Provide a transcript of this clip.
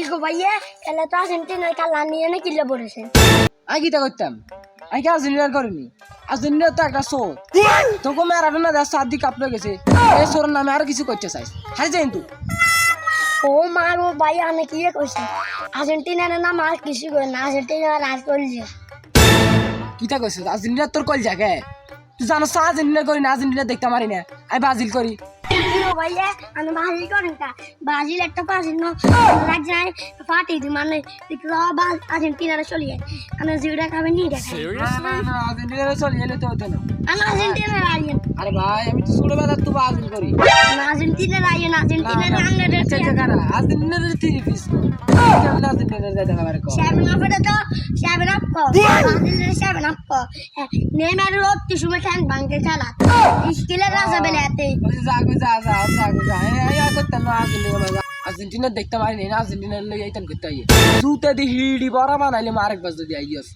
গো ভাইয়া খেলা তো আর্জেন্টিনার খেলা নিয়ে না কিলে পড়েছে আমি কিতা করতাম আমি কি আর্জেন্টিনার করিনি আর্জেন্টিনার তো একটা শো তোকে ম্যারাডোনা দেশ সাদি কাপড়ে গেছে এই শোর নামে আর কিছু করতে চাইস হাই যাই তুই ও মা গো ভাই আমি কি কইছি আর্জেন্টিনার নাম আর কিছু করে না আর্জেন্টিনার রাজ করছে কিতা কইছিস আর্জেন্টিনার তোর কল জায়গা তুই জানো আর্জেন্টিনার করি না আর্জেন্টিনা দেখতে পারি না আমি ব্রাজিল করি ভাইয়া আমি ব্রাজিল করি না ব্রাজিল একটা ব্রাজিল না যায় পার্টি দি মানে বাল আর্জেন্টিনার চলে যায় আমি জিরা খাবে নিয়ে দেখাই না আর্জেন্টিনার চলে এলে তো হতো না আমি আর্জেন্টিনার আইয়েন আরে ভাই আমি তো ছোটবেলা তো ব্রাজিল করি আর্জেন্টিনার আইয়েন আর্জেন্টিনার আঙ্গারে আর্জেন্টিনার থ্রি পিস আর্জেন্টিনার যাইতে পারে সেভেন আপ তো সেভেন আপ ব্রাজিলের সেভেন আপ নেইমার রোড কি সময় খেল ভাঙতে খেলা স্কিলের রাজা বেলাতে আর্জেন্টিনা দেখতে পারি না আর্জেন্টিনার লই আইতাম করতে আইয়ে জুতে দি হিড়ি বড় বানাইলে মারেক বাজ যদি আইয়াস